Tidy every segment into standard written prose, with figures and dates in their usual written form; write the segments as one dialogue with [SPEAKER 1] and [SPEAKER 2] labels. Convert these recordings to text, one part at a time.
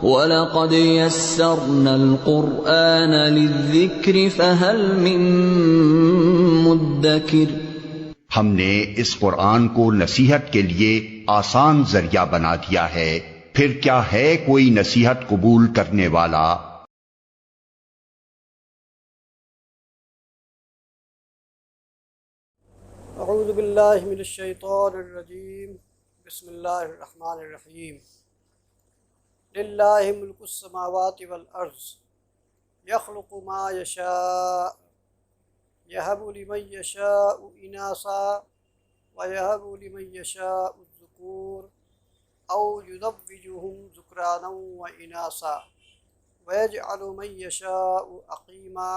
[SPEAKER 1] वलक़द यस्सरनल क़ुरआन लिज़्ज़िक्रि फ़हल मिन मुद्दकिर।
[SPEAKER 2] हमने इस कुरान को नसीहत के लिए आसान जरिया बना दिया है, फिर क्या है कोई नसीहत कबूल करने वाला।
[SPEAKER 3] अऊज़ु बिल्लाहि मिनश शैतानिर रजीम। बिस्मिल्लाहिर रहमानिर रहीम। लिल्लाहि मुल्कुस समावाति वल अर्ज़ यख़्लुक़ु मा यशा यहबु लिमन यशाउ इनासा व यहबु लिमन यशाउ ज़ुकूर औ युज़व्विजुहुम ज़ुक्रानन व इनासा व यजअलु मन यशाउ अक़ीमा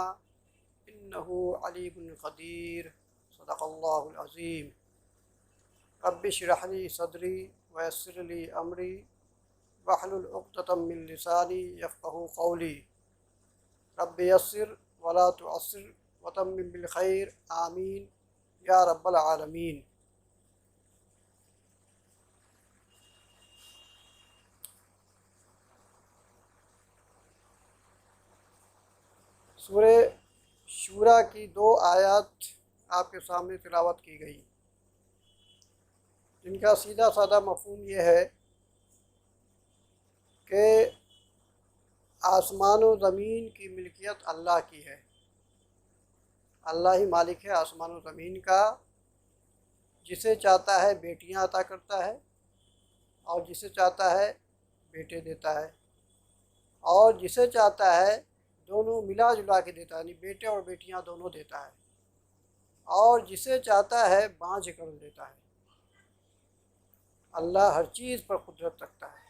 [SPEAKER 3] इन्नहु अलीमुन क़दीर। सदक़ल्लाहुल अज़ीम। रब्बि इश्रह ली सदरी व यस्सिर ली अमरी वहलुल उक़दतम मिन लिसानी यफ़क़हू क़ौली। रब्बि यस्सिर वला तुअस्सिर वतम्मिम बिल खैर आमीन या रब्बल आलमीन। सूरे शूरा की 2 आयत आपके सामने तिलावत की गई, जिनका सीधा साधा मफ़हूम ये है कि आसमान व ज़मीन की मिल्कियत अल्लाह की है। अल्लाह ही मालिक है आसमान व ज़मीन का। जिसे चाहता है बेटियां अता करता है और जिसे चाहता है बेटे देता है, और जिसे चाहता है दोनों मिला जुला के देता है, यानी बेटे और बेटियां दोनों देता है, और जिसे चाहता है बाँझ कर देता है। अल्लाह हर चीज़ पर कुदरत रखता है।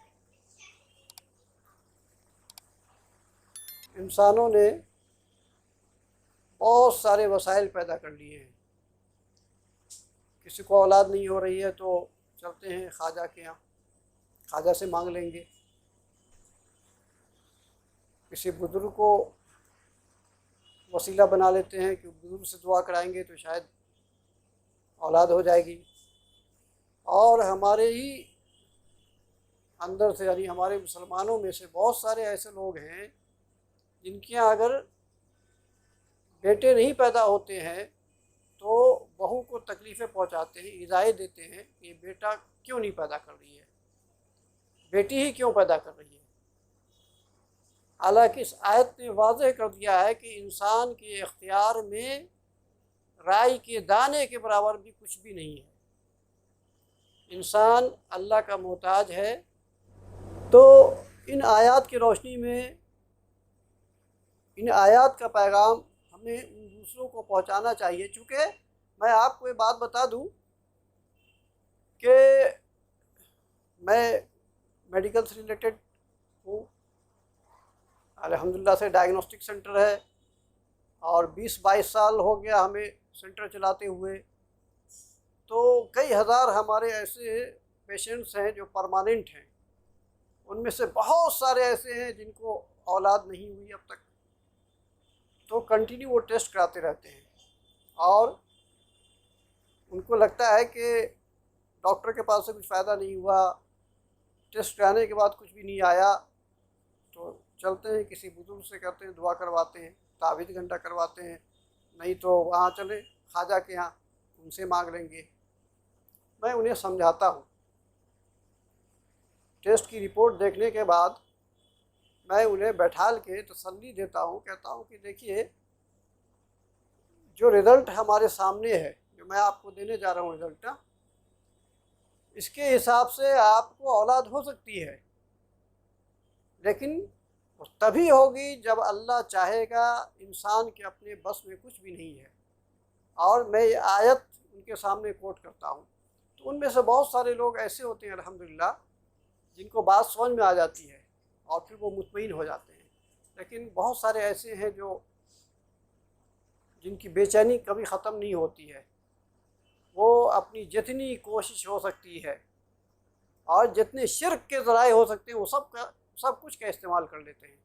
[SPEAKER 3] इंसानों ने बहुत सारे वसाइल पैदा कर लिए हैं। किसी को औलाद नहीं हो रही है तो चलते हैं ख्वाजा के यहाँ, ख्वाजा से मांग लेंगे। किसी बुज़ुर्ग को वसीला बना लेते हैं कि बुज़ुर्ग से दुआ कराएंगे तो शायद औलाद हो जाएगी। और हमारे ही अंदर से, यानी हमारे मुसलमानों में से बहुत सारे ऐसे लोग हैं जिनके यहाँ अगर बेटे नहीं पैदा होते हैं तो बहू को तकलीफ़ें पहुँचाते हैं, इज़ाएँ देते हैं कि बेटा क्यों नहीं पैदा कर रही है, बेटी ही क्यों पैदा कर रही है। हालांकि इस आयत ने वाज़ेह कर दिया है कि इंसान के इख्तियार में राई के दाने के बराबर भी कुछ भी नहीं है। इंसान अल्लाह का मोहताज है। तो इन आयत की रोशनी में, इन आयत का पैगाम हमें उन दूसरों को पहुंचाना चाहिए। चूँकि मैं आपको ये बात बता दूं कि मैं मेडिकल से रिलेटेड हूँ। अल्हम्दुलिल्लाह से डायग्नोस्टिक सेंटर है और 20-22 साल हो गया हमें सेंटर चलाते हुए। तो कई हज़ार हमारे ऐसे पेशेंट्स हैं जो परमानेंट हैं। उनमें से बहुत सारे ऐसे हैं जिनको औलाद नहीं हुई अब तक, तो कंटिन्यू वो टेस्ट कराते रहते हैं और उनको लगता है कि डॉक्टर के पास से कुछ फ़ायदा नहीं हुआ, टेस्ट कराने के बाद कुछ भी नहीं आया, तो चलते हैं किसी बुजुर्ग से, करते हैं दुआ करवाते हैं, तावीज़ घंटा करवाते हैं, नहीं तो वहाँ चले ख्वाजा के यहाँ, उनसे मांग लेंगे। मैं उन्हें समझाता हूँ। टेस्ट की रिपोर्ट देखने के बाद मैं उन्हें बैठाल के तसल्ली देता हूँ, कहता हूँ कि देखिए जो रिज़ल्ट हमारे सामने है, जो मैं आपको देने जा रहा हूँ रिज़ल्ट, इसके हिसाब से आपको औलाद हो सकती है, लेकिन तभी होगी जब अल्लाह चाहेगा। इंसान के अपने बस में कुछ भी नहीं है। और मैं ये आयत उनके सामने कोट करता हूँ, तो उनमें से बहुत सारे लोग ऐसे होते हैं अल्हम्दुलिल्लाह जिनको बात समझ में आ जाती है और फिर वो मुतमईन हो जाते हैं। लेकिन बहुत सारे ऐसे हैं जो जिनकी बेचैनी कभी ख़त्म नहीं होती है। वो अपनी जितनी कोशिश हो सकती है और जितने शिर्क के ज़राए हो सकते हैं वो सब कुछ का इस्तेमाल कर लेते हैं।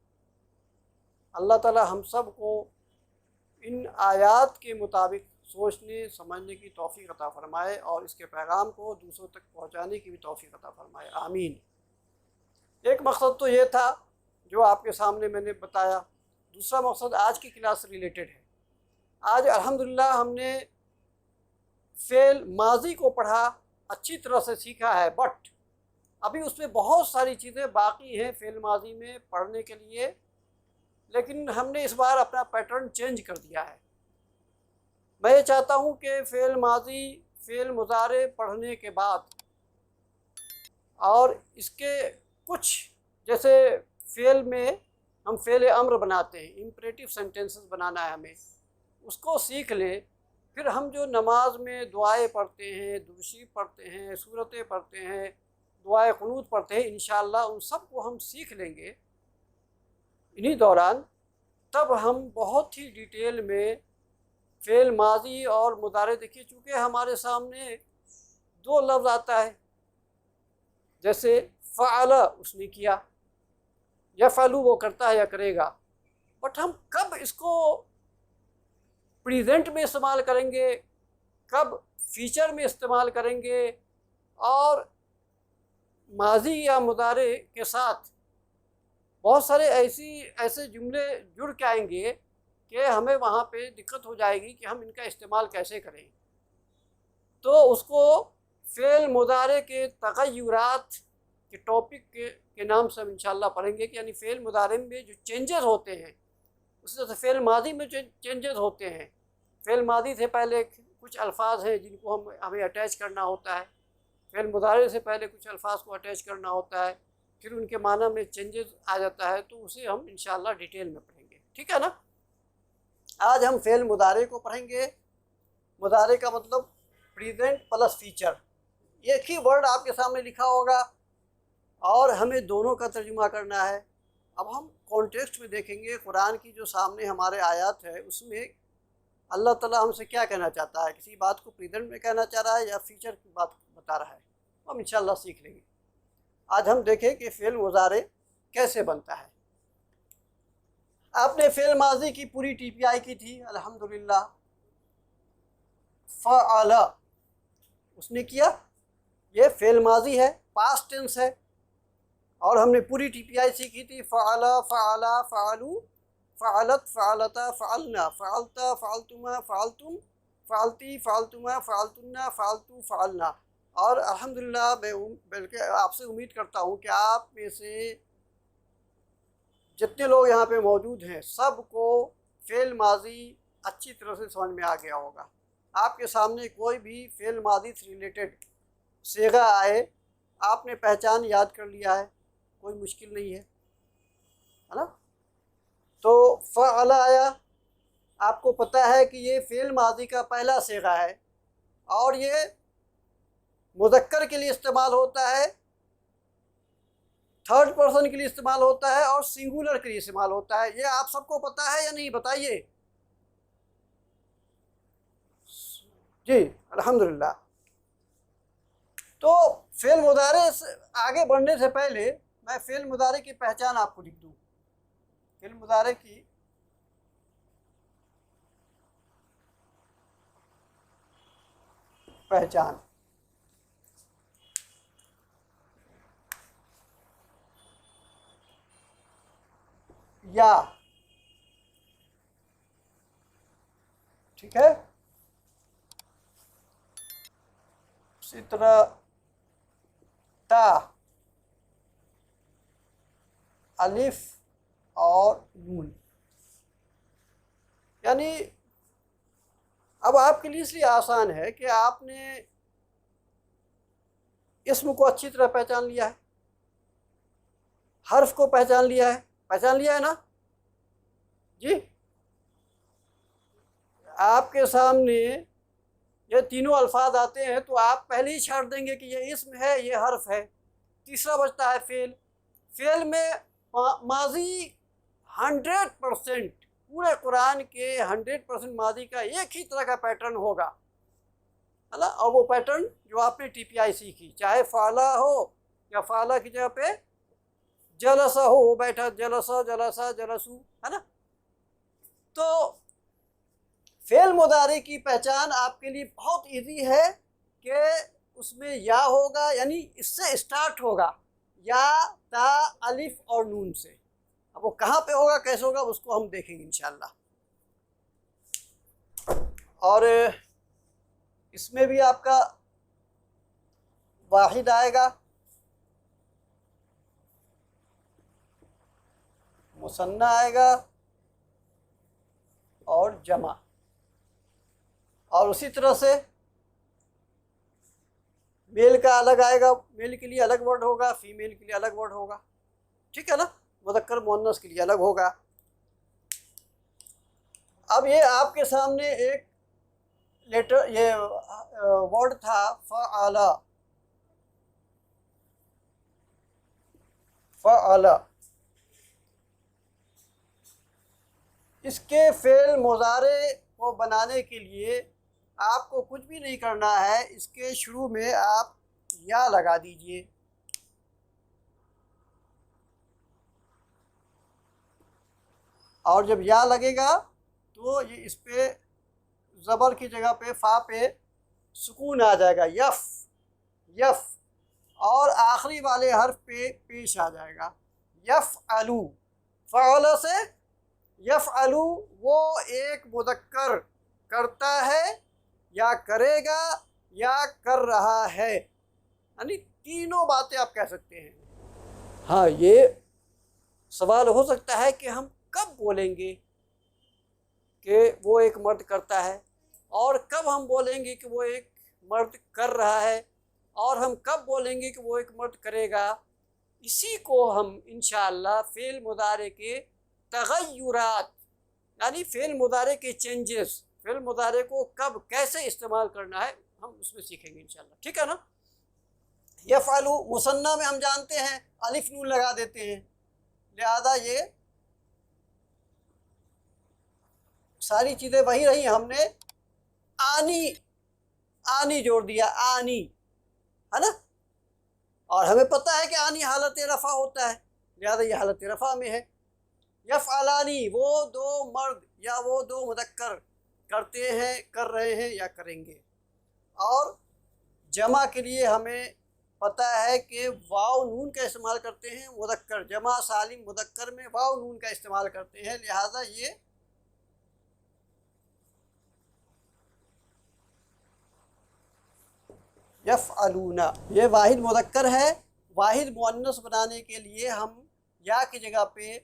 [SPEAKER 3] अल्लाह ताला हम सब को इन आयात के मुताबिक सोचने समझने की तौफ़ीक़ अता फ़रमाए और इसके पैगाम को दूसरों तक पहुँचाने की भी तौफ़ीक़ अता फ़रमाए। आमीन। एक मकसद तो ये था जो आपके सामने मैंने बताया। दूसरा मकसद आज की क्लास से रिलेटेड है। आज अल्हम्दुलिल्लाह हमने फ़ेल माज़ी को पढ़ा, अच्छी तरह से सीखा है, बट अभी उसमें बहुत सारी चीज़ें बाकी हैं फ़ेल माज़ी में पढ़ने के लिए। लेकिन हमने इस बार अपना पैटर्न चेंज कर दिया है। मैं ये चाहता हूँ कि फ़ेल माज़ी, फ़ेल मुज़ारे पढ़ने के बाद और इसके कुछ, जैसे फ़ेल में हम फ़ेल अम्र बनाते हैं, इम्परेटिव सेंटेंसेस बनाना है हमें, उसको सीख लें। फिर हम जो नमाज में दुआएं पढ़ते हैं, दुरूद पढ़ते हैं, सूरतें पढ़ते हैं, दुआए क़ुनूत पढ़ते हैं, इंशाअल्लाह उन सब को हम सीख लेंगे इन्हीं दौरान। तब हम बहुत ही डिटेल में फ़ेल माज़ी और मुज़ारे, देखिए चूँकि हमारे सामने दो लफ्ज़ आता है, जैसे फ़अला उसने किया, यफ़अलु वो करता है या करेगा, बट हम कब इसको प्रेजेंट में इस्तेमाल करेंगे, कब फ्यूचर में इस्तेमाल करेंगे, और माज़ी या मुज़ारे के साथ बहुत सारे ऐसे जुमले जुड़ के आएंगे कि हमें वहाँ पे दिक्कत हो जाएगी कि हम इनका इस्तेमाल कैसे करें। तो उसको फ़ेल मुज़ारे के तग़य्युरात के टॉपिक के नाम से हम इंशाअल्लाह पढ़ेंगे कि यानी फ़ेल मुज़ारे में जो चेंजेस होते हैं, उसी तरह से फ़ेल माज़ी में जो चेंजेस होते हैं। फ़ेल माज़ी से पहले कुछ अल्फाज हैं जिनको हमें अटैच करना होता है, फ़ेल मुज़ारे से पहले कुछ अल्फाज को अटैच करना होता है, फिर उनके माना में चेंजेस आ जाता है, तो उसे हम इंशाअल्लाह डिटेल में पढ़ेंगे, ठीक है ना। आज हम फ़ेल मुज़ारे को पढ़ेंगे। मुज़ारे का मतलब प्रेजेंट प्लस फ्यूचर। एक ही वर्ड आपके सामने लिखा होगा और हमें दोनों का तर्जुमा करना है। अब हम कॉन्टेक्स्ट में देखेंगे कुरान की जो सामने हमारे आयत है, उसमें अल्लाह ताला हमसे क्या कहना चाहता है, किसी बात को प्रेजेंट में कहना चाह रहा है या फ्यूचर की बात बता रहा है, हम इंशाअल्लाह सीख लेंगे। आज हम देखें कि फ़ेल मुज़ारे कैसे बनता है। आपने फ़ेल माज़ी की पूरी टीपीआई की थी, अल्हम्दुलिल्लाह। फ़अला उसने किया, ये फ़ेल माज़ी है, पास्ट टेंस है, और हमने पूरी टीपीआई सीखी थी। फ़अला, फ़अला, फ़अलू, फ़अलत, फ़अलता, फ़अलना, फ़अलता, फ़अलतुमा, फ़अलतुम, फ़अलती, फ़अलतुमा, फ़अलतुन्ना, फ़अलतू, फ़अलना। और अल्हम्दुलिल्लाह मैं बल्कि आपसे उम्मीद करता हूँ कि आप में से जितने लोग यहाँ पे मौजूद हैं, सबको फ़ेल माज़ी अच्छी तरह से समझ में आ गया होगा। आपके सामने कोई भी फ़ेल माज़ी से रिलेटेड सेगा आए, आपने पहचान याद कर लिया है, कोई मुश्किल नहीं है ना। तो फ़अला आया, आपको पता है कि ये फ़ेल माज़ी का पहला सेगा है और ये मुज़क्कर के लिए इस्तेमाल होता है, थर्ड पर्सन के लिए इस्तेमाल होता है और सिंगुलर के लिए इस्तेमाल होता है। ये आप सबको पता है या नहीं, बताइए जी। अल्हम्दुलिल्लाह। तो फ़ेल मुज़ारे से आगे बढ़ने से पहले मैं फ़ेल मुज़ारे की पहचान आपको लिख दूँ। फ़ेल मुज़ारे की पहचान, या ठीक है, इसी तरह ता, अलिफ और नून। यानी अब आपके लिए इसलिए आसान है कि आपने इस्म को अच्छी तरह पहचान लिया है, हर्फ को पहचान लिया है ना जी। आपके सामने ये तीनों अल्फाज आते हैं तो आप पहले ही छाट देंगे कि ये इस्म है, ये हर्फ है। तीसरा बचता है फ़ेल। फ़ेल में माज़ी 100%, पूरे कुरान के 100% माज़ी का एक ही तरह का पैटर्न होगा, है ना। और वो पैटर्न जो आपने टीपीआई सीखी, चाहे फ़अला हो या फ़अला की जगह पे जलसा हो, वो बैठा, जलसा, जलसा, जलसू, है ना। तो फ़ेल मुज़ारे की पहचान आपके लिए बहुत इजी है कि उसमें या होगा, यानी इससे स्टार्ट होगा, या ता अलिफ और नून से। अब वो कहाँ पे होगा, कैसे होगा, उसको हम देखेंगे इंशाल्लाह। और इसमें भी आपका वाहिद आएगा, मुसन्ना आएगा और जमा। और उसी तरह से मेल का अलग आएगा, मेल के लिए अलग वर्ड होगा, फीमेल के लिए अलग वर्ड होगा, ठीक है ना। मुज़क्कर मुअन्नस के लिए अलग होगा। अब ये आपके सामने एक लेटर, ये वर्ड था फ़अला, फ़अला। इसके फ़ेल मुज़ारे को बनाने के लिए आपको कुछ भी नहीं करना है, इसके शुरू में आप या लगा दीजिए। और जब या लगेगा तो ये इस पे ज़बर की जगह पे फ़ा पे सुकून आ जाएगा, यफ़, यफ़। और आखिरी वाले हर्फ पे पेश आ जाएगा, यफ़अलू। फ़अल से यफ़अलू, वो एक मुज़क्कर करता है या करेगा या कर रहा है, यानी तीनों बातें आप कह सकते हैं। हाँ, ये सवाल हो सकता है कि हम कब बोलेंगे कि वो एक मर्द करता है, और कब हम बोलेंगे कि वो एक मर्द कर रहा है, और हम कब बोलेंगे कि वो एक मर्द करेगा। इसी को हम इंशाअल्लाह फ़ेल मुदारे के तग़य्युरात, यानी फ़ेल मुदारे के चेंजेस, फ़ेल मुदारे को कब कैसे इस्तेमाल करना है, हम उसमें सीखेंगे इंशाअल्लाह, ठीक है ना। यफ़अलू मुसन्ना में हम जानते हैं अलिफ नून लगा देते हैं, लिहाजा ये सारी चीज़ें वही रही, हमने आनी, आनी जोड़ दिया, आनी, है ना। और हमें पता है कि आनी हालत रफ़ा होता है, लिहाजा ये हालत रफ़ा में है। यफ़अलानी, वो दो मर्द या वो दो मुज़क्कर करते हैं, कर रहे हैं या करेंगे। और जमा के लिए हमें पता है कि वाव नून का इस्तेमाल करते हैं, मुज़क्कर जमा सालिम मुज़क्कर में वाव नून का इस्तेमाल करते हैं, लिहाजा ये यफ़अलूना। ये वाहिद मुज़क्कर है, वाहिद मुअन्नस बनाने के लिए हम या की जगह पे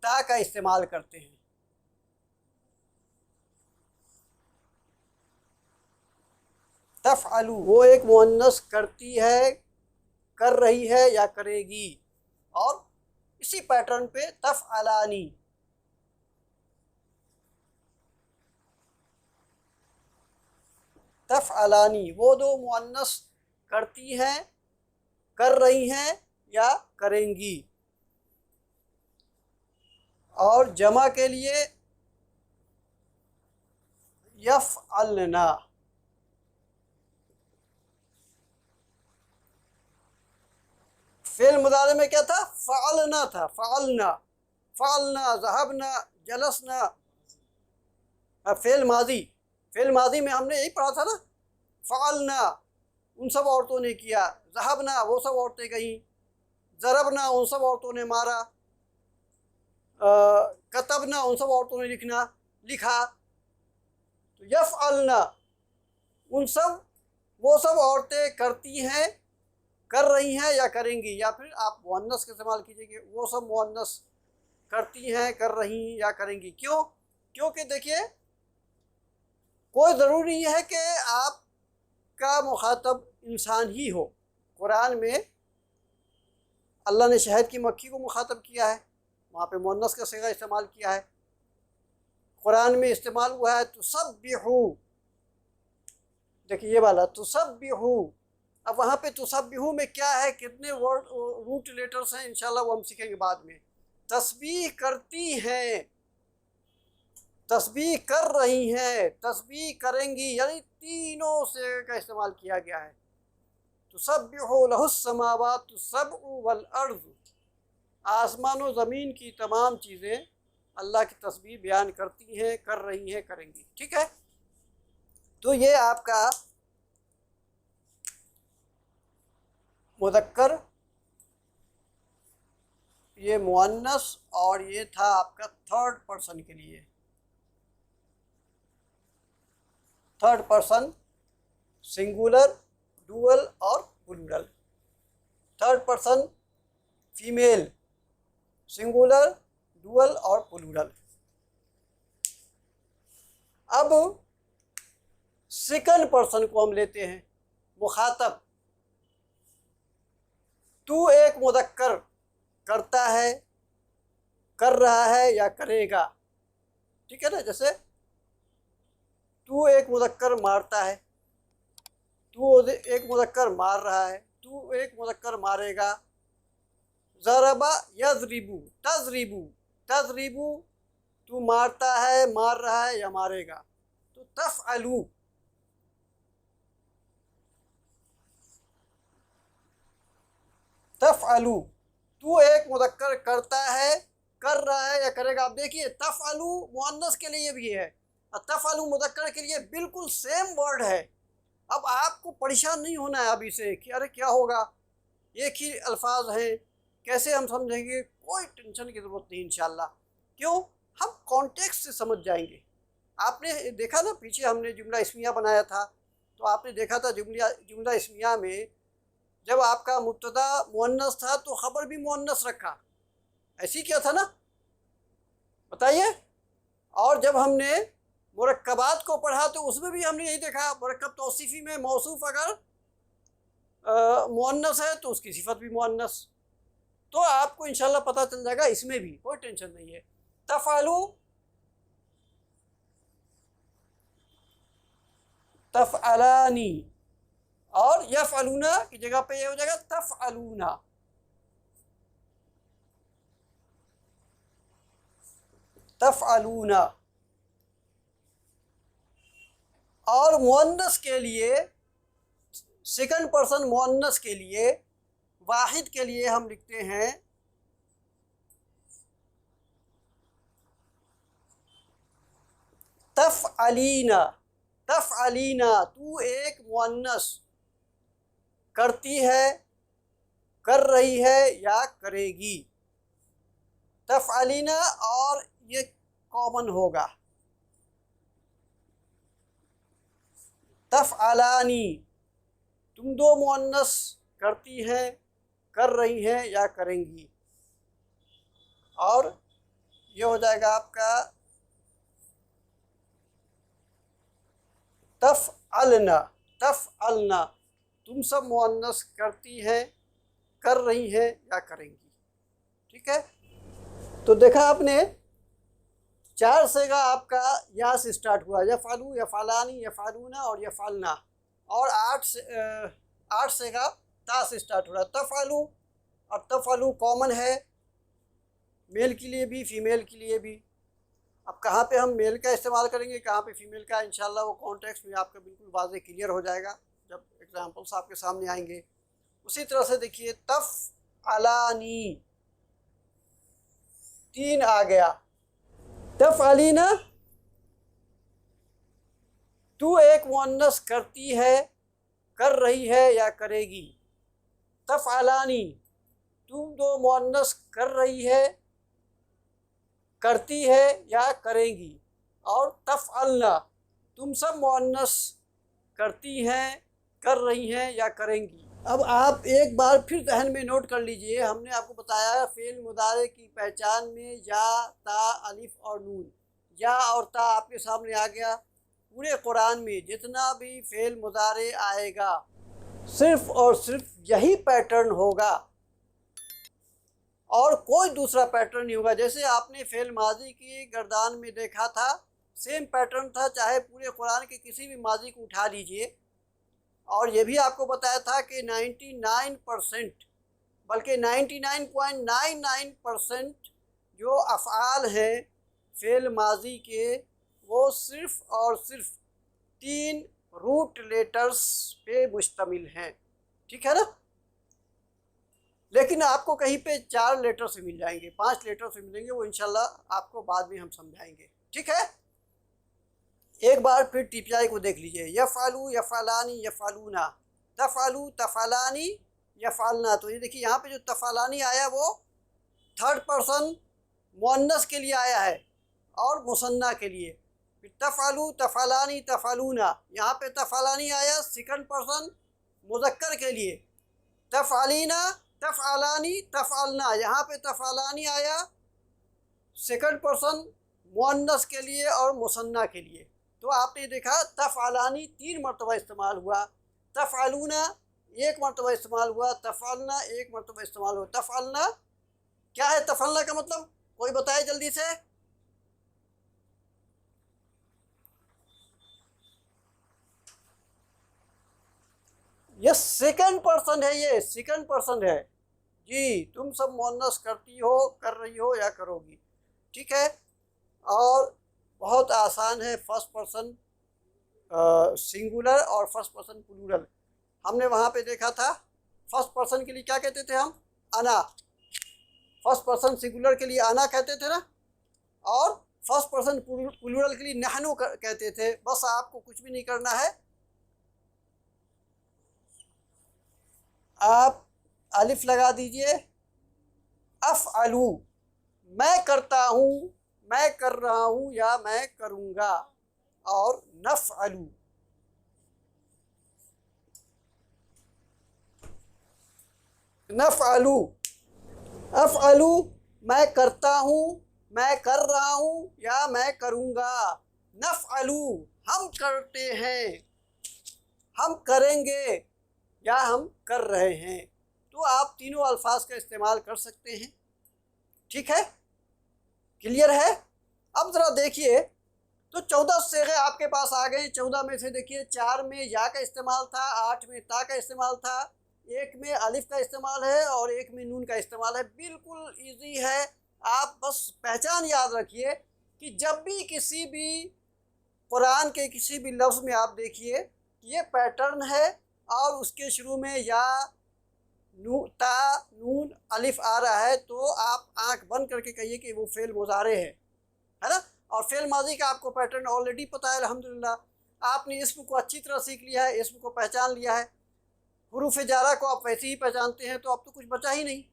[SPEAKER 3] ता का इस्तेमाल करते हैं। तफ़अलू, वो एक मुअन्नस करती है, कर रही है या करेगी। और इसी पैटर्न पे तफ़अलानी, तफ़अलानी, वो दो मुअन्नस करती हैं, कर रही हैं या करेंगी। और जमा के लिए यफ़अलना। फ़ेल मुदारे में क्या था, फ़अलना था, फ़अलना, फ़अलना, ज़हबना, जलसना। फ़ेल माजी, फ़ेल माजी में हमने यही पढ़ा था ना, फ़अलना उन सब औरतों ने किया, ज़हबना वो सब औरतें गईं, ज़रबना उन सब औरतों ने मारा, कतबना उन सब औरतों ने लिखा। तो यफ़अलना उन सब, वो सब औरतें करती हैं, कर रही हैं या करेंगी। या फिर आप मुअन्नस का इस्तेमाल कीजिए, वो सब मुअन्नस करती हैं, कर रही या करेंगी। क्यों? क्योंकि देखिए, कोई ज़रूरी नहीं है कि आपका मुखातब इंसान ही हो। कुरान में अल्लाह ने शहद की मक्खी को मुखातब किया है, वहाँ पे मुअन्नस का सिगा इस्तेमाल किया है। कुरान में इस्तेमाल हुआ है तुसब्बिहू, देखिए ये वाला तुसब्बिहू। अब वहाँ पे तुसब्बिहू में क्या है, कितने वर्ड रूट लेटर्स हैं, इंशाल्लाह वो हम सीखेंगे बाद में। तस्बीह करती हैं, तस्बीह कर रही हैं, तस्बीह करेंगी, यानी तीनों से का इस्तेमाल किया गया है। तुसब्बिहु लहुस समावातु सबउ वल अर्ज़, आसमान और ज़मीन की तमाम चीज़ें अल्लाह की तस्बीह बयान करती हैं, कर रही हैं, करेंगी, ठीक है। तो ये आपका मुज़क्कर ये मुअन्नस और ये था आपका थर्ड पर्सन के लिए। थर्ड पर्सन सिंगुलर, डुअल और plural. Third person female, singular, dual और प्लूरल। अब सेकंड पर्सन को हम लेते हैं, मुखातब। तू एक मुदक्कर करता है, कर रहा है या करेगा, ठीक है ना। जैसे तू एक मुदक्कर मारता है, तू एक मुदक्कर मार रहा है, तू एक मुदक्कर मारेगा। ज़रबा यज़रिबू, तज़रिबू, तज़रिबू तू मारता है, मार रहा है या मारेगा। तो तफ़अलू, तफ़अलू तू एक मुदक्कर करता है, कर रहा है या करेगा। आप देखिए तफ़अलू मुअन्नस के लिए भी है और तफ़अलू मुदक्कर के लिए बिल्कुल सेम वर्ड है। अब आपको परेशान नहीं होना है अभी से कि अरे क्या होगा, एक ही अल्फाज हैं, कैसे हम समझेंगे। कोई टेंशन की ज़रूरत नहीं इंशाल्लाह। क्यों, हम कॉन्टेक्स्ट से समझ जाएंगे। आपने देखा ना, पीछे हमने जुमला इस्मिया बनाया था, तो आपने देखा था जुमला इस्मिया में जब आपका मुब्तदा मुअन्नस था तो ख़बर भी मुअन्नस रखा, ऐसी क्या था ना, बताइए। और जब हमने मुरक्कबात को पढ़ा तो उसमें भी हमने यही देखा, मुरक्कब तौसीफ़ी में मौसूफ़ अगर मुअन्नस है तो उसकी सिफत भी मुअन्नस। तो आपको इंशाल्लाह पता चल जाएगा, इसमें भी कोई टेंशन नहीं है। तफ़अलू, तफ़अलानी, और यफ़अलूना की जगह पे ये हो जाएगा तफ़अलूना। तफ़अलूना। और मुअन्नस के लिए, सेकंड पर्सन मुअन्नस के लिए, वाहिद के लिए हम लिखते हैं तफ़अलीना। तफ़अलीना, तू एक मुअन्नस करती है, कर रही है या करेगी। तफ़अलीना, और ये कॉमन होगा। तफ़अलानी, तुम दो मुअन्नस करती हैं, कर रही हैं या करेंगी। और ये हो जाएगा आपका तफ़अलना। तफ़अलना, तुम सब मुअन्नस करती हैं, कर रही हैं या करेंगी, ठीक है। तो देखा आपने, 4 सेगा आपका या से स्टार्ट हुआ, यफ़अलू, यफ़अलानी, यफ़अलूना और यफ़अलना। और 8 सेगा ता से स्टार्ट हो रहा है। तफ़अलू और तफ़अलू कॉमन है, मेल के लिए भी फीमेल के लिए भी। अब कहाँ पे हम मेल का इस्तेमाल करेंगे, कहाँ पे फीमेल का, इंशाल्लाह वो कॉन्टेक्स्ट में आपका बिल्कुल वाज़े क्लियर हो जाएगा जब एग्जांपल्स आपके सामने आएंगे। उसी तरह से देखिए तफ़अलानी, 3 आ गया। तफ़अलीना, तू एक मुअन्नस करती है, कर रही है या करेगी। तफ़अलानी, तुम दो मुअन्नस कर रही है, करती है या करेंगी। और तफ़अलना, तुम सब मुअन्नस करती हैं, कर रही हैं या करेंगी। अब आप एक बार फिर जहन में नोट कर लीजिए, हमने आपको बताया फ़ेल मुदारे की पहचान में या, ता, अलिफ और नून। या और ता आपके सामने आ गया। पूरे कुरान में जितना भी फ़ेल मुदारे आएगा सिर्फ़ और सिर्फ यही पैटर्न होगा और कोई दूसरा पैटर्न नहीं होगा। जैसे आपने फ़ेल माजी की गर्दान में देखा था, सेम पैटर्न था, चाहे पूरे कुरान के किसी भी माजी को उठा लीजिए। और ये भी आपको बताया था कि 99% बल्कि 99.99% जो अफ़आल हैं फ़ेल माजी के, वो सिर्फ़ और सिर्फ 3 रूट लेटर्स पे मुश्तमिल हैं, ठीक है ना। लेकिन आपको कहीं पे 4 लेटर से मिल जाएंगे, 5 लेटर से मिलेंगे, वो इंशाल्लाह आपको बाद में हम समझाएंगे, ठीक है। एक बार फिर टीपीआई को देख लीजिए, यफ़अलू, यफ़अलानी, यफ़अलूना। तफ़अलू, तफ़अलानी, यफ़अलना। तो ये देखिए यहाँ पे जो तफ़अलानी आया वो थर्ड पर्सन मुअन्नस के लिए आया है और मुसन्ना के लिए। फिर तफ़अलू, तफ़अलानी, तफ़अलूना, यहाँ पे तफ़अलानी आया सेकंड पर्सन मुज़क्कर के लिए। तफ़अलीना, तफ़अलानी, तफ़अलना, यहाँ पे तफ़अलानी आया सेकंड पर्सन मुअन्नस के लिए और मुसन्ना के लिए। तो आपने देखा तफ़अलानी 3 मरतबा इस्तेमाल हुआ, तफ़अलूना 1 मरतबा इस्तेमाल हुआ, तफ़अलना 1 मरतबा इस्तेमाल हुआ। तफ़अलना क्या है? तफ़अलना का मतलब कोई बताए जल्दी से। ये सेकंड पर्सन है, ये सेकंड पर्सन है जी। तुम सब मुअन्नस करती हो, कर रही हो या करोगी, ठीक है। और बहुत आसान है, फर्स्ट पर्सन सिंगुलर और फर्स्ट पर्सन प्लूरल। हमने वहाँ पे देखा था फर्स्ट पर्सन के लिए क्या कहते थे हम? अना। फर्स्ट पर्सन सिंगुलर के लिए अना कहते थे ना, और फर्स्ट पर्सन प्लूरल के लिए नहनु कहते थे। बस आपको कुछ भी नहीं करना है, आप अलिफ लगा दीजिए। अफ़अलू, मैं करता हूँ, मैं कर रहा हूँ या मैं करूँगा। और नफ़अलू, नफ़अलू, अफ़अलू मैं करता हूँ, मैं कर रहा हूँ या मैं करूँगा। नफ़अलू हम करते हैं, हम करेंगे या हम कर रहे हैं। तो आप तीनों अल्फाज का इस्तेमाल कर सकते हैं, ठीक है, क्लियर है। अब ज़रा देखिए, तो 14 सेगे आपके पास आ गए। 14 में से देखिए 4 में या का इस्तेमाल था, 8 में ता का इस्तेमाल था, 1 में अलिफ का इस्तेमाल है और 1 में नून का इस्तेमाल है। बिल्कुल इजी है। आप बस पहचान याद रखिए कि जब भी किसी भी कुरान के किसी भी लफ्ज़ में आप देखिए ये पैटर्न है और उसके शुरू में या ता, नून, अलिफ आ रहा है, तो आप आंख बंद करके कहिए कि वो फ़ेल मुज़ारे है ना। और फ़ेल माजी का आपको पैटर्न ऑलरेडी पता है अल्हम्दुलिल्लाह। आपने इसम को अच्छी तरह सीख लिया है, इसम को पहचान लिया है, हुरूफ जारा को आप वैसे ही पहचानते हैं, तो अब तो कुछ बचा ही नहीं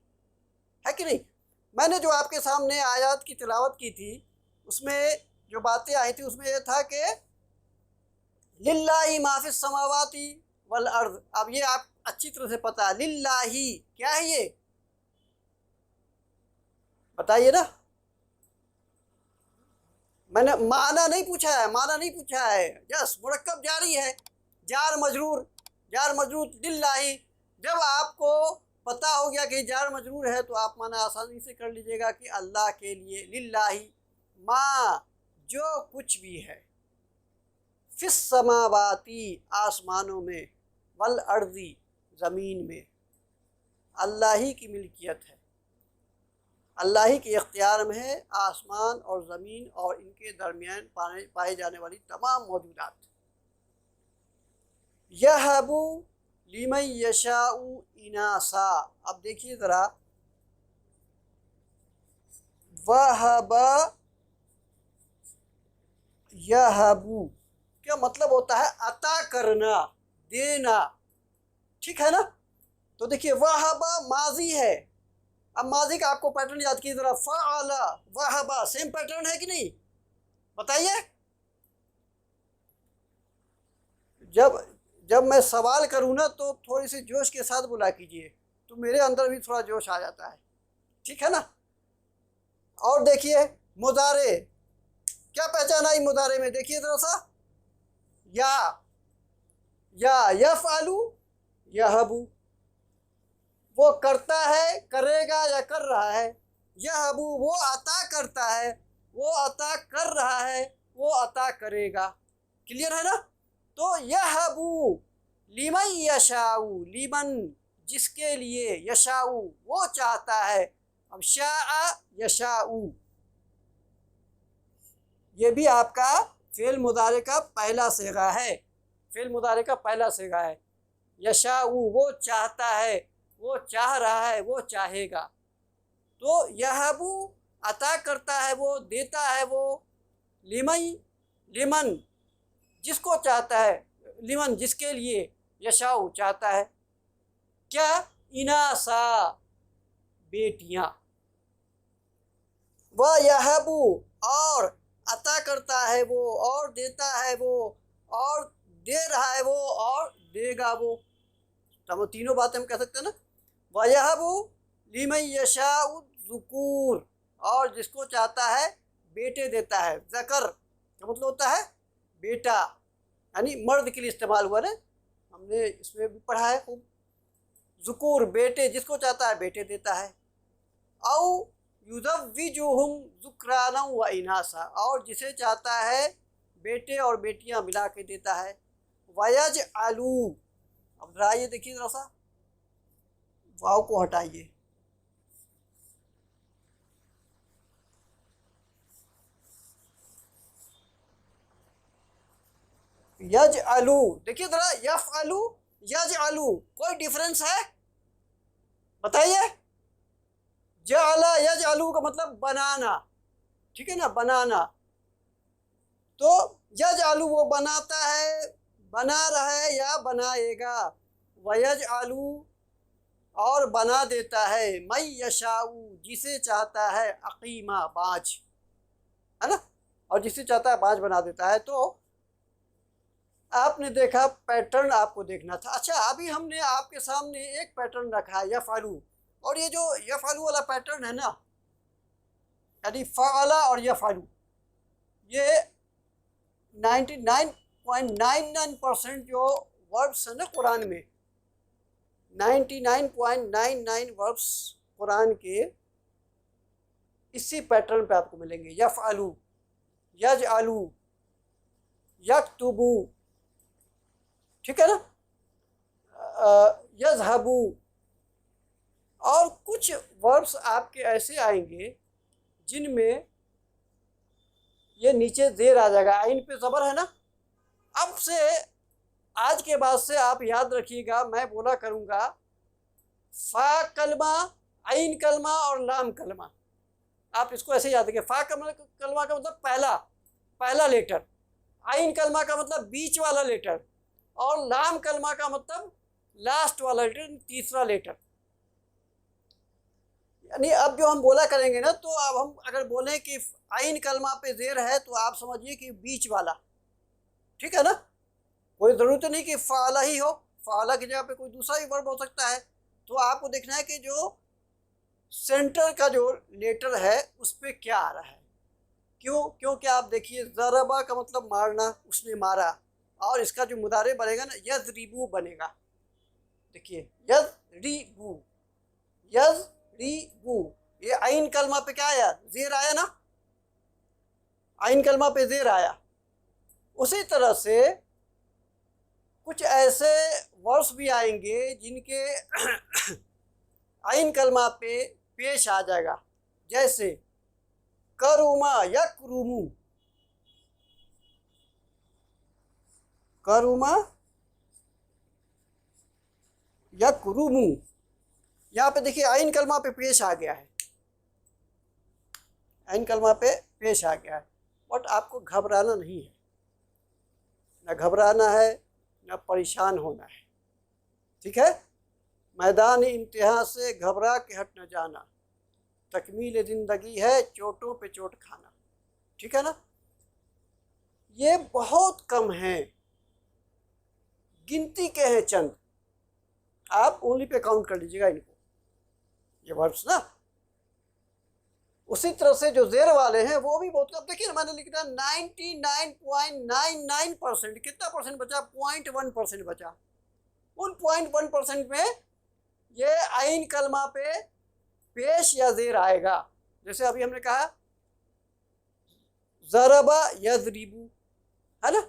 [SPEAKER 3] है कि नहीं। मैंने जो आपके सामने आयत की तिलावत की थी उसमें जो बातें आई थी उसमें यह था कि लिल्लाही मा फिस समावाति वल अर्द। अब ये आप अच्छी तरह से पता है लिल्लाही क्या है, ये बताइए ना। मैंने माना नहीं पूछा है, माना नहीं पूछा है, यस मुरक्कब जारी है, जार मजरूर, जार मजरूर लिल्लाही। जब आपको पता हो गया कि जार मजरूर है तो आप माना आसानी से कर लीजिएगा कि अल्लाह के लिए। लिल्लाही माँ जो कुछ भी है, फिस समावाती आसमानों में, वल अर्दी ज़मीन में, अल्लाह ही की मिल्कियत है, अल्लाह ही के इख्तियार में है आसमान और ज़मीन और इनके दरमियान पाए जाने वाली तमाम मौजूदात। यहबू लिमन यशाउ इनासा। अब देखिए ज़रा, वहबा यहबू क्या मतलब होता है? अता करना, देना, ठीक है ना। तो देखिए वहबा माजी है। अब माजी का आपको पैटर्न याद कीजिए ज़रा, फ़अला वहबा, सेम पैटर्न है कि नहीं, बताइए। जब मैं सवाल करूँ ना तो थोड़ी सी जोश के साथ बोला कीजिए, तो मेरे अंदर भी थोड़ा जोश आ जाता है, ठीक है ना। और देखिए मुदारे, क्या पहचान आई मुदारे में? देखिए ज़रा सा, या यफ़अलु यहबू, वो करता है, करेगा या कर रहा है। यहबू वो अता करता है, वो अता कर रहा है, वो अता करेगा, क्लियर है ना। तो यहबू लिमन यशाऊ, लिमन जिसके लिए, यशाऊ वो चाहता है। अब शाअ यशाऊ ये भी आपका फ़ेल मुदारे का पहला सेगा है, फ़ेल मुदारे का पहला सेगा है। यशाऊ वो चाहता है, वो चाह रहा है, वो चाहेगा। तो यहबू अता करता है, वो देता है, वो लिमन, लिमन जिसको चाहता है, लिमन जिसके लिए, यशाऊ चाहता है। क्या? इनासा बेटियाँ, व यहबू, और अता करता है वो, और देता है वो, और दे रहा है वो, और देगा वो। तो हम तीनों बातें हम कह सकते हैं ना। व यहबू लिमन यशाउ ज़ुकूर, और जिसको चाहता है बेटे देता है। ज़कर का मतलब होता है बेटा, यानी मर्द के लिए इस्तेमाल हुआ ना, हमने इसमें भी पढ़ा है खूब। ज़ुकूर बेटे, जिसको चाहता है बेटे देता है। औ युज़व्विजुहुम ज़ुक्राना व इनासा, और जिसे चाहता है बेटे और बेटियां मिला के देता है। वयजअलू, अब जरा ये देखिए जरा सा, वाव को हटाइए। यजअलू, देखिए जरा, यफ़अलू यजअलू, कोई डिफरेंस है बताइए। जअला यजअलू का मतलब बनाना, ठीक है ना, बनाना। तो यजअलू वो बनाता है, बना रहा है या बनाएगा। वयजअलू, और बना देता है, मै यशाऊ, जिसे चाहता है, अकीमा बाज, है ना, और जिसे चाहता है बाज बना देता है। तो आपने देखा पैटर्न, आपको देखना था। अच्छा, अभी हमने आपके सामने एक पैटर्न रखा है यफ़अलू, और ये जो यफ़अलू वाला पैटर्न है ना, यानी फ़अला और यफ़अलू, ये 99.99% जो वर्ब्स है ना कुरान में, 99.99 वर्ब्स कुरान के इसी पैटर्न पे आपको मिलेंगे। यफ़अलू, यजअलू, यक्तुबू, ठीक है ना, यज़हबू, और कुछ वर्ब्स आपके ऐसे आएंगे जिनमें ये नीचे ज़ेर आ जाएगा, आइन पे ज़बर है ना। अब से आज के बाद से आप याद रखिएगा, मैं बोला करूँगा फ़ा कलमा, आइन कलमा और लाम कलमा, आप इसको ऐसे याद रखिए। फ़ा कलमा का मतलब पहला लेटर, आइन कलमा का मतलब बीच वाला लेटर, और लाम कलमा का मतलब लास्ट वाला लेटर, तीसरा लेटर। यानी अब जो हम बोला करेंगे ना, तो अब हम अगर बोलें कि आइन कलमा पे ज़ेर है, तो आप समझिए कि बीच वाला, ठीक है ना। कोई ज़रूरत नहीं कि फ़ाला ही हो, फ़ाला की जगह पे कोई दूसरा भी वर्ब हो सकता है। तो आपको देखना है कि जो सेंटर का जो लेटर है उस पर क्या आ रहा है। क्योंकि आप देखिए, ज़रबा का मतलब मारना, उसने मारा, और इसका जो मुदारे बनेगा ना, यज़रिबू बनेगा। देखिए, यज़रिबू, यज़रिबू, ये आइन कलमा पे क्या आया, ज़ेर आया ना, आइन कलमा पे ज़ेर आया। उसी तरह से कुछ ऐसे वर्ड्स भी आएंगे जिनके आइन कलमा पे पेश आ जाएगा, जैसे करुमा यकरुमू, करुमा यकरुमू, यहाँ पे देखिए आइन कलमा पे पेश आ गया है, आइन कलमा पे पेश आ गया है। बट आपको घबराना नहीं है, न घबराना है न परेशान होना है, ठीक है। मैदान इम्तिहान से घबरा के हट न जाना, तकमील ज़िंदगी है चोटों पे चोट खाना, ठीक है ना। ये बहुत कम हैं, गिनती के हैं चंद, आप उंगली पे काउंट कर लीजिएगा इनको, ये वर्ड्स ना। उसी तरह से जो ज़ेर वाले हैं वो भी बहुत कम। देखिए, मैंने लिखा 99.99%, कितना परसेंट बचा, 0.1% बचा। उन 0.1% में ये आइन कलमा पे पेश या ज़ेर आएगा। जैसे अभी हमने कहा ज़रबा यज़रिबू, है ना,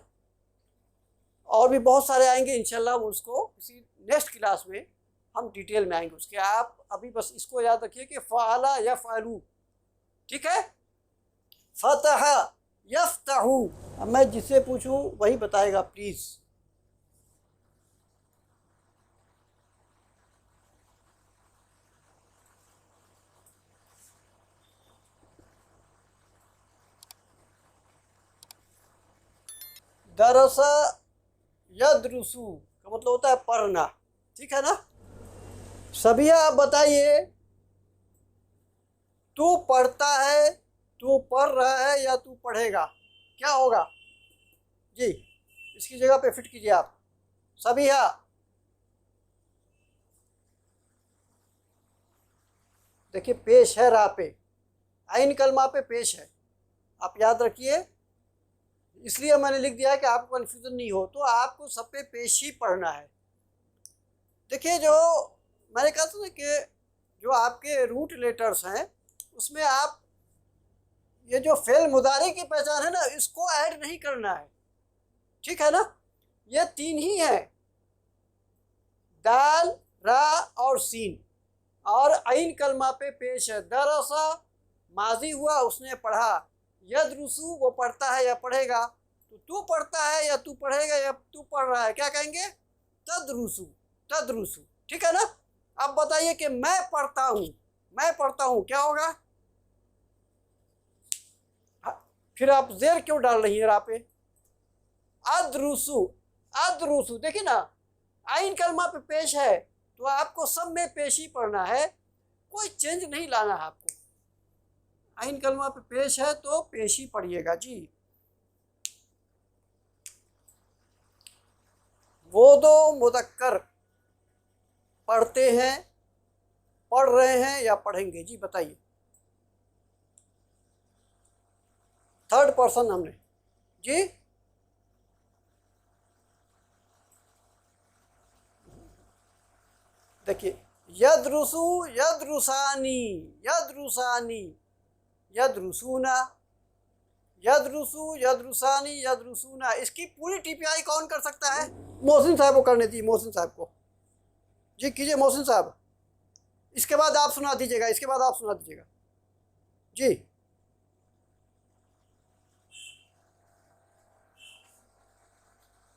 [SPEAKER 3] और भी बहुत सारे आएंगे इंशाल्लाह, उसको किसी नेक्स्ट क्लास में हम डिटेल में आएंगे उसके। आप अभी बस इसको याद रखिए कि फ़अला यफ़अलू, ठीक है। फ़तह यफ़तहू, अब मैं जिससे पूछूं वही बताएगा प्लीज़। दरसा यदरुसू का मतलब होता है पढ़ना, ठीक है ना। सभी आप बताइए, तू पढ़ता है पढ़ रहा है या तू पढ़ेगा, क्या होगा जी? इसकी जगह पे फिट कीजिए आप सभी। हाँ, देखिए पेश है, रा पे आइन कलमा पे पेश है, आप याद रखिए। इसलिए मैंने लिख दिया है कि आपको कन्फ्यूज़न नहीं हो, तो आपको सब पे पेश ही पढ़ना है। देखिए जो मैंने कहा था ना कि जो आपके रूट लेटर्स हैं उसमें आप ये जो फेल मुदारे की पहचान है ना, इसको ऐड नहीं करना है, ठीक है ना? ये तीन ही है, दाल, रा और सीन, और आइन कलमा पे पेश है। दरसा माजी हुआ, उसने पढ़ा। यदरुसु वो पढ़ता है या पढ़ेगा, तो तू पढ़ता है या तू पढ़ेगा या तू पढ़ रहा है, क्या कहेंगे? तदरुसु, तदरुसु, ठीक है ना? अब बताइए कि मैं पढ़ता हूँ, मैं पढ़ता हूँ, क्या होगा? फिर आप जेर क्यों डाल रही हैं रा पे? अदरुसु, अदरुसु, देखिए ना आइन कलमा पे पेश है, तो आपको सब में पेश ही पढ़ना है, कोई चेंज नहीं लाना है आपको। आइन कलमा पे पेश है तो पेश ही पढ़िएगा जी। वो दो मुदक्कर पढ़ते हैं, पढ़ रहे हैं या पढ़ेंगे जी, बताइए। थर्ड पर्सन हमने जी, देखिए यदरुसु, यदरुसानी, यदरुसानी, यदरुसूना, यदरुसु, यदरुसानी, यदरुसूना, इसकी पूरी टीपीआई कौन कर सकता है? मोहसिन साहब को करने दीजिए, मोहसिन साहब को जी, कीजिए मोहसिन साहब। इसके बाद आप सुना दीजिएगा, इसके बाद आप सुना दीजिएगा जी।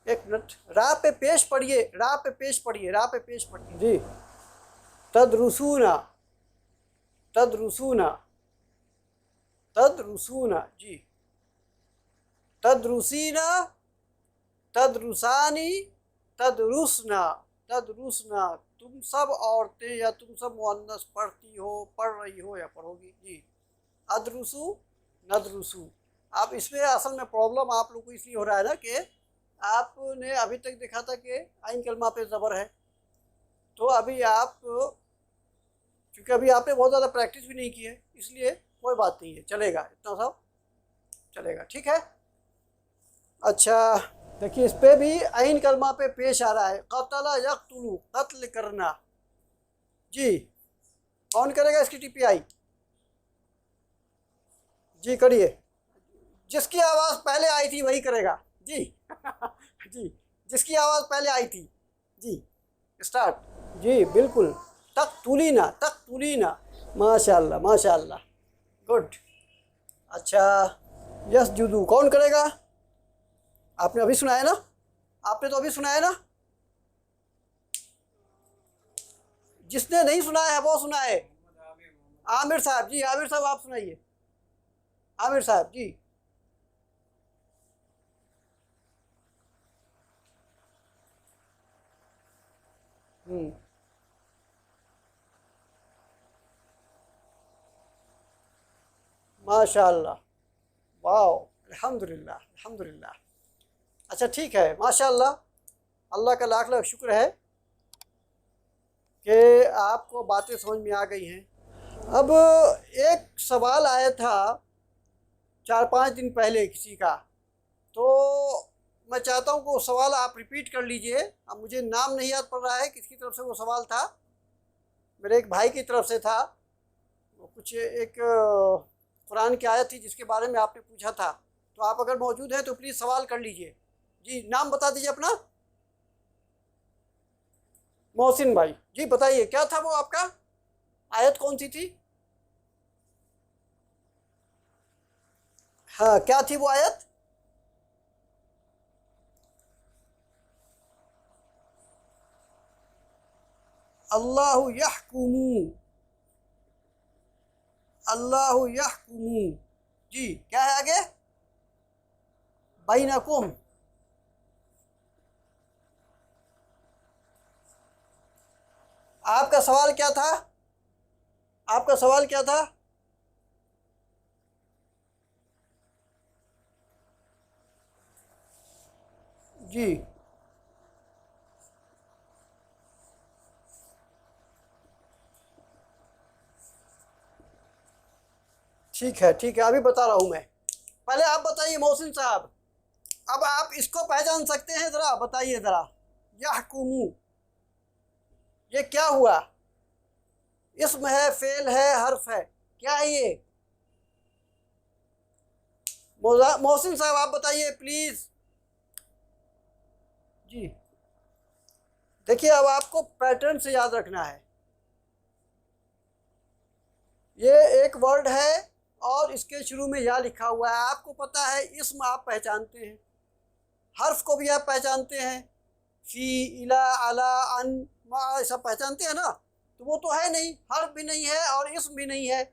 [SPEAKER 3] एक मिनट, रा पे पेश पढ़िए, रा पे पेश पढ़िए, रा पे पेश पढ़िए जी। तदरुसूना, तदरुसूना, तदरुसूना जी। तदरुसीना, तदरुसानी, तदरुसना, तदरुसना, तुम सब औरतें या तुम सब मुअन्नस पढ़ती हो, पढ़ रही हो या पढ़ोगी जी। अदरुसु, नदरुसु। अब इसमें असल में प्रॉब्लम आप लोग को इसलिए हो रहा है ना कि आपने अभी तक देखा था कि आइन कलमा पे ज़बर है, तो अभी आप क्योंकि अभी आपने बहुत ज़्यादा प्रैक्टिस भी नहीं की है, इसलिए कोई बात नहीं है, चलेगा, इतना सब चलेगा, ठीक है। अच्छा देखिए, इस पे भी आइन कलमा पे पेश आ रहा है, क़तला यक़्तुलु, कत्ल करना जी। कौन करेगा इसकी टीपीआई जी? करिए, जिसकी आवाज़ पहले आई थी वही करेगा जी। जी, जिसकी आवाज़ पहले आई थी जी, स्टार्ट जी, बिल्कुल। तक़तुलीना, तक़तुलीना, माशाअल्लाह, माशाअल्लाह, गुड। अच्छा यसजुदु कौन करेगा? आपने अभी सुना है ना, आपने तो अभी सुना है ना, जिसने नहीं सुना है वो सुना है। आमिर साहब जी, आमिर साहब आप सुनाइए, आमिर साहब जी। माशाअल्लाह, वाओ, अल्हम्दुलिल्लाह, अल्हम्दुलिल्लाह। अच्छा ठीक है, माशाअल्लाह, अल्लाह का लाख लाख शुक्र है कि आपको बातें समझ में आ गई हैं। अब एक सवाल आया था 4-5 दिन पहले किसी का, तो मैं चाहता हूँ कि वो सवाल आप रिपीट कर लीजिए। अब मुझे नाम नहीं याद पड़ रहा है किसकी तरफ से वो सवाल था, मेरे एक भाई की तरफ से था। वो कुछ एक कुरान की आयत थी जिसके बारे में आपने पूछा था, तो आप अगर मौजूद हैं तो प्लीज़ सवाल कर लीजिए जी। नाम बता दीजिए अपना। मोहसिन भाई जी, बताइए क्या था वो आपका, आयत कौन सी थी? हाँ, क्या थी वो आयत? अल्लाहु यहकुमु, अल्लाहु यहकुमु जी, क्या है आगे? बैनकुम। आपका सवाल क्या था? आपका सवाल क्या था? जी ठीक है, अभी बता रहा हूँ मैं। पहले आप बताइए मोहसिन साहब, अब आप इसको पहचान सकते हैं? ज़रा बताइए ज़रा, यहकुमू ये क्या हुआ? इसम है, फेल है, हर्फ है, क्या है ये? मोहसिन साहब आप बताइए प्लीज़। जी देखिए, अब आपको पैटर्न से याद रखना है। ये एक वर्ड है और इसके शुरू में या लिखा हुआ है। आपको पता है इसम आप पहचानते हैं, हर्फ को भी आप पहचानते हैं, फी, इला, अला, अन, मा, सब पहचानते हैं ना। तो वो तो है नहीं, हर्फ भी नहीं है और इसम भी नहीं है।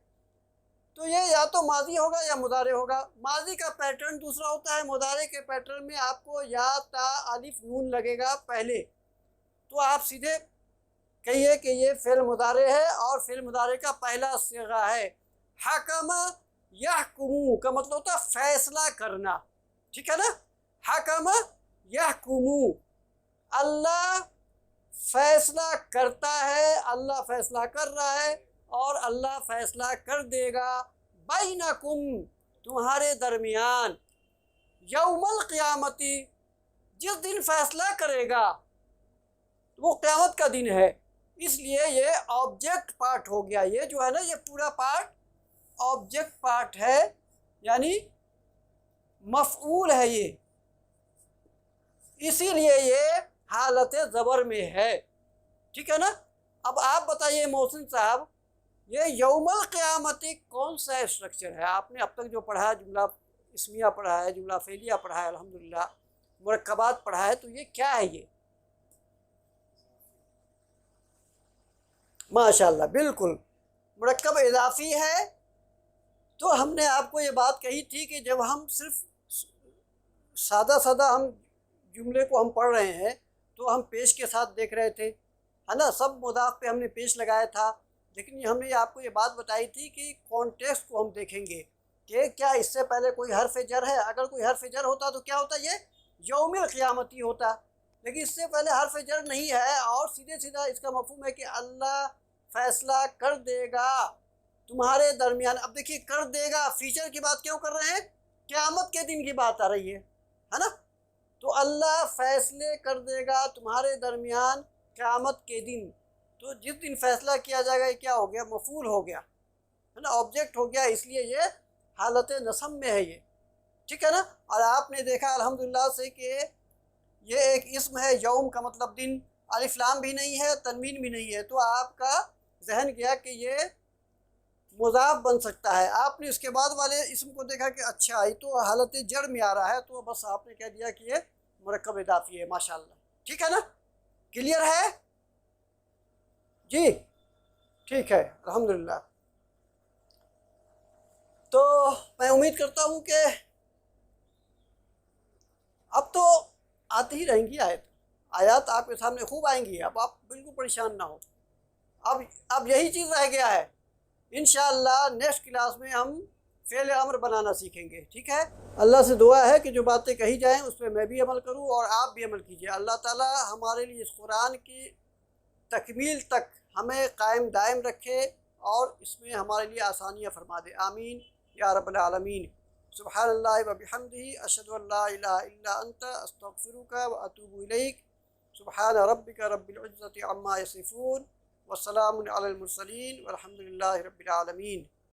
[SPEAKER 3] तो ये या तो माजी होगा या मुदारे होगा। माजी का पैटर्न दूसरा होता है, मुदारे के पैटर्न में आपको या, ता, अलिफ, नून लगेगा पहले। तो आप सीधे कहिए कि ये फेल मुदारे है और फेल मुदारे का पहला सिगा है। हकमा यहकुमू का मतलब होता है फैसला करना, ठीक है ना। हकमा यहकुमू, अल्लाह फैसला करता है, अल्लाह फैसला कर रहा है और अल्लाह फैसला कर देगा। बैनकुम तुम्हारे दरमियान, यौमल क़ियामती जिस दिन फैसला करेगा वो क़यामत का दिन है। इसलिए ये ऑब्जेक्ट पार्ट हो गया। ये जो है ना, ये पूरा पार्ट ऑब्जेक्ट पार्ट है, यानी मफ़ऊल है ये, इसीलिए ये हालत ज़बर में है, ठीक है ना। अब आप बताइए मोहसिन साहब, ये यौमल क़यामती कौन सा स्ट्रक्चर है? आपने अब तक जो पढ़ा है, जुमला इस्मिया पढ़ा है, जुमला फ़ेलिया पढ़ा है, अल्हम्दुलिल्लाह, मुरक्कबात पढ़ा है, तो ये क्या है? ये माशाल्लाह बिल्कुल मुरक्कब इज़ाफ़ी है। तो हमने आपको ये बात कही थी कि जब हम सिर्फ सादा सादा हम जुमले को हम पढ़ रहे हैं तो हम पेश के साथ देख रहे थे, है ना, सब मुदाफ़ पे हमने पेश लगाया था। लेकिन हमने आपको ये बात बताई थी कि कॉन्टेक्स्ट को हम देखेंगे कि क्या इससे पहले कोई हर्फ जर है। अगर कोई हर्फ जर होता तो क्या होता, ये यौमिल क़ियामती होता। लेकिन इससे पहले हर्फ जर नहीं है और सीधे सीधा इसका मफ़हूम है कि अल्लाह फ़ैसला कर देगा तुम्हारे दरमियान। अब देखिए, कर देगा फ़ीचर की बात क्यों कर रहे हैं? क़यामत के दिन की बात आ रही है ना। तो अल्लाह फ़ैसले कर देगा तुम्हारे दरमियान क़यामत के दिन। तो जिस दिन फ़ैसला किया जाएगा, ये क्या हो गया? मफ़ूल हो गया, है ना, ऑब्जेक्ट हो गया, इसलिए ये हालत नसब में है ये, ठीक है ना। और आपने देखा अल्हम्दुलिल्लाह से कि ये एक इसम है, यौम का मतलब दिन, अलिफ लाम भी नहीं है, तनवीन भी नहीं है। तो आपका जहन गया कि ये मुज़ाफ बन सकता है। आपने उसके बाद वाले इसम को देखा कि अच्छा ये तो हालत जड़ में आ रहा है, तो बस आपने कह दिया कि ये मुरक्कब इज़ाफ़ी है। माशाअल्लाह, ठीक है ना, क्लियर है जी? ठीक है, अल्हम्दुलिल्लाह। तो मैं उम्मीद करता हूँ कि अब तो आती ही रहेंगी आयत आपके सामने खूब आएंगी। अब आप बिल्कुल परेशान ना हो। अब यही चीज़ रह गया है। इंशाअल्लाह नेक्स्ट क्लास में हम फ़ेल अमर बनाना सीखेंगे, ठीक है। अल्लाह से दुआ है कि जो बातें कही जाएं उस पर मैं भी अमल करूं और आप भी अमल कीजिए। अल्लाह ताला हमारे लिए इस कुरान की तकमील तक हमें कायम दायम रखे और इसमें हमारे लिए आसानियाँ फरमा दे। आमीन या रब्बल आलमीन। सुब्हानल्लाहि व बिहम्दिही, अशहदु अल्ला इलाहा इल्ला अंता, अस्तगफिरुका व अतूबु इलैक। सुब्हान रब्बिका रब्बिल इज़्ज़ति अम्मा यसिफून व सलामुन अलल मुरसलीन वल्हम्दुलिल्लाहि रब्बिल आलमीन।